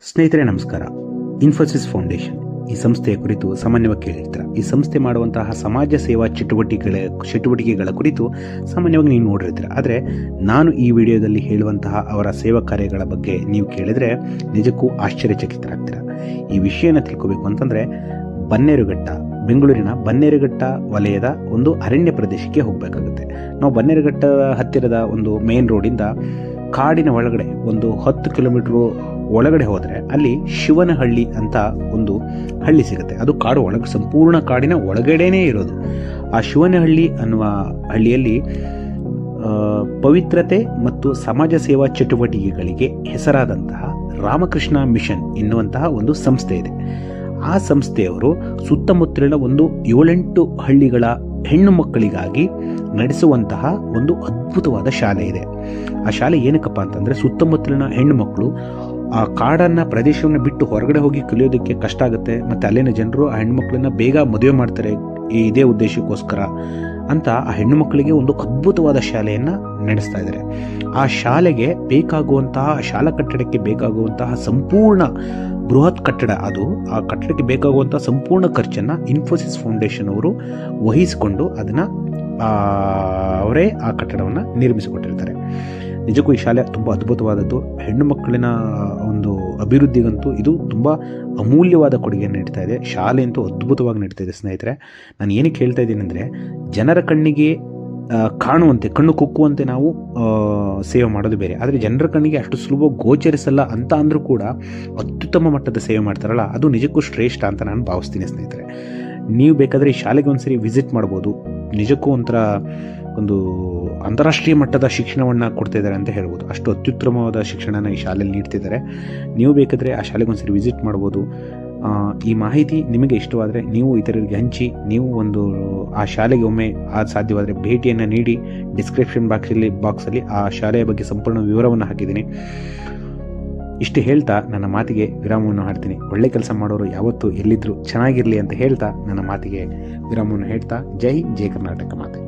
ಸ್ನೇಹಿತರೆ ನಮಸ್ಕಾರ. ಇನ್ಫೋಸಿಸ್ ಫೌಂಡೇಶನ್ ಈ ಸಂಸ್ಥೆಯ ಕುರಿತು ಸಾಮಾನ್ಯವಾಗಿ ಕೇಳಿರ್ತೀರ. ಈ ಸಂಸ್ಥೆ ಮಾಡುವಂತಹ ಸಮಾಜ ಸೇವಾ ಚಟುವಟಿಕೆಗಳ ಕುರಿತು ಸಾಮಾನ್ಯವಾಗಿ ನೀವು ನೋಡಿರ್ತೀರ. ಆದರೆ ನಾನು ಈ ವಿಡಿಯೋದಲ್ಲಿ ಹೇಳುವಂತಹ ಅವರ ಸೇವಾ ಕಾರ್ಯಗಳ ಬಗ್ಗೆ ನೀವು ಕೇಳಿದರೆ ನಿಜಕ್ಕೂ ಆಶ್ಚರ್ಯಚಕಿತರಾಗ್ತೀರ. ಈ ವಿಷಯನ ತಿಳ್ಕೋಬೇಕು ಅಂತಂದರೆ ಬನ್ನೇರುಘಟ್ಟ, ಬೆಂಗಳೂರಿನ ಬನ್ನೇರುಘಟ್ಟ ವಲಯದ ಒಂದು ಅರಣ್ಯ ಪ್ರದೇಶಕ್ಕೆ ಹೋಗಬೇಕಾಗುತ್ತೆ. ನಾವು ಬನ್ನೇರುಘಟ್ಟ ಹತ್ತಿರದ ಒಂದು ಮೇನ್ ರೋಡಿಂದ ಕಾಡಿನ ಒಳಗಡೆ ಒಂದು 10 ಕಿಲೋಮೀಟ್ರು ಒಳಗಡೆ ಹೋದರೆ ಅಲ್ಲಿ ಶಿವನಹಳ್ಳಿ ಅಂತ ಒಂದು ಹಳ್ಳಿ ಸಿಗುತ್ತೆ. ಅದು ಕಾಡು ಒಳಗೆ, ಸಂಪೂರ್ಣ ಕಾಡಿನ ಒಳಗಡೆನೇ ಇರೋದು. ಆ ಶಿವನಹಳ್ಳಿ ಅನ್ನುವ ಹಳ್ಳಿಯಲ್ಲಿ ಪವಿತ್ರತೆ ಮತ್ತು ಸಮಾಜ ಸೇವಾ ಚಟುವಟಿಕೆಗಳಿಗೆ ಹೆಸರಾದಂತಹ ರಾಮಕೃಷ್ಣ ಮಿಷನ್ ಎನ್ನುವಂತಹ ಒಂದು ಸಂಸ್ಥೆ ಇದೆ. ಆ ಸಂಸ್ಥೆಯವರು ಸುತ್ತಮುತ್ತಲಿನ ಒಂದು 7-8 ಹಳ್ಳಿಗಳ ಹೆಣ್ಣು ಮಕ್ಕಳಿಗಾಗಿ ನಡೆಸುವಂತಹ ಒಂದು ಅದ್ಭುತವಾದ ಶಾಲೆ ಇದೆ. ಆ ಶಾಲೆ ಏನಕ್ಕಪ್ಪ ಅಂತಂದರೆ, ಸುತ್ತಮುತ್ತಲಿನ ಹೆಣ್ಣು ಮಕ್ಕಳು ಆ ಕಾಡನ್ನು, ಪ್ರದೇಶವನ್ನು ಬಿಟ್ಟು ಹೊರಗಡೆ ಹೋಗಿ ಕಲಿಯೋದಕ್ಕೆ ಕಷ್ಟ ಆಗುತ್ತೆ, ಮತ್ತು ಅಲ್ಲಿನ ಜನರು ಆ ಹೆಣ್ಮಕ್ಳನ್ನ ಬೇಗ ಮದುವೆ ಮಾಡ್ತಾರೆ ಇದೇ ಉದ್ದೇಶಕ್ಕೋಸ್ಕರ ಅಂತ ಆ ಹೆಣ್ಣು ಮಕ್ಕಳಿಗೆ ಒಂದು ಅದ್ಭುತವಾದ ಶಾಲೆಯನ್ನು ನಡೆಸ್ತಾ ಇದ್ದಾರೆ. ಆ ಶಾಲೆಗೆ ಬೇಕಾಗುವಂತಹ, ಶಾಲಾ ಕಟ್ಟಡಕ್ಕೆ ಬೇಕಾಗುವಂತಹ ಸಂಪೂರ್ಣ ಬೃಹತ್ ಕಟ್ಟಡ, ಅದು ಆ ಕಟ್ಟಡಕ್ಕೆ ಬೇಕಾಗುವಂತಹ ಸಂಪೂರ್ಣ ಖರ್ಚನ್ನು ಇನ್ಫೋಸಿಸ್ ಫೌಂಡೇಶನ್ ಅವರು ವಹಿಸಿಕೊಂಡು ಅದನ್ನು ಅವರೇ ಆ ಕಟ್ಟಡವನ್ನು ನಿರ್ಮಿಸಿಕೊಟ್ಟಿರ್ತಾರೆ. ನಿಜಕ್ಕೂ ಈ ಶಾಲೆ ತುಂಬ ಅದ್ಭುತವಾದದ್ದು. ಹೆಣ್ಣು ಮಕ್ಕಳಿನ ಒಂದು ಅಭಿವೃದ್ಧಿಗಂತೂ ಇದು ತುಂಬ ಅಮೂಲ್ಯವಾದ ಕೊಡುಗೆಯನ್ನು ನೀಡ್ತಾ ಇದೆ. ಶಾಲೆ ಅಂತೂ ಅದ್ಭುತವಾಗಿ ನಡೀತಾ ಇದೆ. ಸ್ನೇಹಿತರೆ, ನಾನು ಏನಕ್ಕೆ ಹೇಳ್ತಾ ಇದ್ದೀನಿ ಅಂದರೆ, ಜನರ ಕಣ್ಣಿಗೆ ಕಾಣುವಂತೆ, ಕಣ್ಣು ಕುಕ್ಕುವಂತೆ ನಾವು ಸೇವೆ ಮಾಡೋದು ಬೇರೆ, ಆದರೆ ಜನರ ಕಣ್ಣಿಗೆ ಅಷ್ಟು ಸುಲಭವಾಗಿ ಗೋಚರಿಸಲ್ಲ ಅಂತ ಅಂದರೂ ಕೂಡ ಅತ್ಯುತ್ತಮ ಮಟ್ಟದ ಸೇವೆ ಮಾಡ್ತಾರಲ್ಲ, ಅದು ನಿಜಕ್ಕೂ ಶ್ರೇಷ್ಠ ಅಂತ ನಾನು ಭಾವಿಸ್ತೀನಿ. ಸ್ನೇಹಿತರೆ, ನೀವು ಬೇಕಾದರೆ ಈ ಶಾಲೆಗೆ ಒಂದ್ಸರಿ ವಿಸಿಟ್ ಮಾಡ್ಬೋದು. ನಿಜಕ್ಕೂ ಒಂಥರ ಒಂದು ಅಂತಾರಾಷ್ಟ್ರೀಯ ಮಟ್ಟದ ಶಿಕ್ಷಣವನ್ನು ಕೊಡ್ತಾ ಇದ್ದಾರೆ ಅಂತ ಹೇಳ್ಬೋದು. ಅಷ್ಟು ಅತ್ಯುತ್ತಮವಾದ ಶಿಕ್ಷಣನ ಈ ಶಾಲೆಯಲ್ಲಿ ನೀಡ್ತಿದ್ದಾರೆ. ನೀವು ಬೇಕಾದರೆ ಆ ಶಾಲೆಗೆ ಒಂದ್ಸರಿ ವಿಸಿಟ್ ಮಾಡ್ಬೋದು. ಈ ಮಾಹಿತಿ ನಿಮಗೆ ಇಷ್ಟವಾದರೆ ನೀವು ಇತರರಿಗೆ ಹಂಚಿ, ನೀವು ಒಂದು ಆ ಶಾಲೆಗೆ ಒಮ್ಮೆ ಸಾಧ್ಯವಾದರೆ ಭೇಟಿಯನ್ನು ನೀಡಿ. ಡಿಸ್ಕ್ರಿಪ್ಷನ್ ಬಾಕ್ಸಲ್ಲಿ ಆ ಶಾಲೆಯ ಬಗ್ಗೆ ಸಂಪೂರ್ಣ ವಿವರವನ್ನು ಹಾಕಿದ್ದೀನಿ. ಇಷ್ಟು ಹೇಳ್ತಾ ನನ್ನ ಮಾತಿಗೆ ವಿರಾಮವನ್ನು ಹಾಡ್ತೀನಿ. ಒಳ್ಳೆ ಕೆಲಸ ಮಾಡೋರು ಯಾವತ್ತೂ ಎಲ್ಲಿದ್ದರೂ ಚೆನ್ನಾಗಿರಲಿ ಅಂತ ಹೇಳ್ತಾ ನನ್ನ ಮಾತಿಗೆ ವಿರಾಮವನ್ನು ಹೇಳ್ತಾ, ಜೈ ಹಿಂದ್, ಜೈ ಕರ್ನಾಟಕ ಮಾತೆ.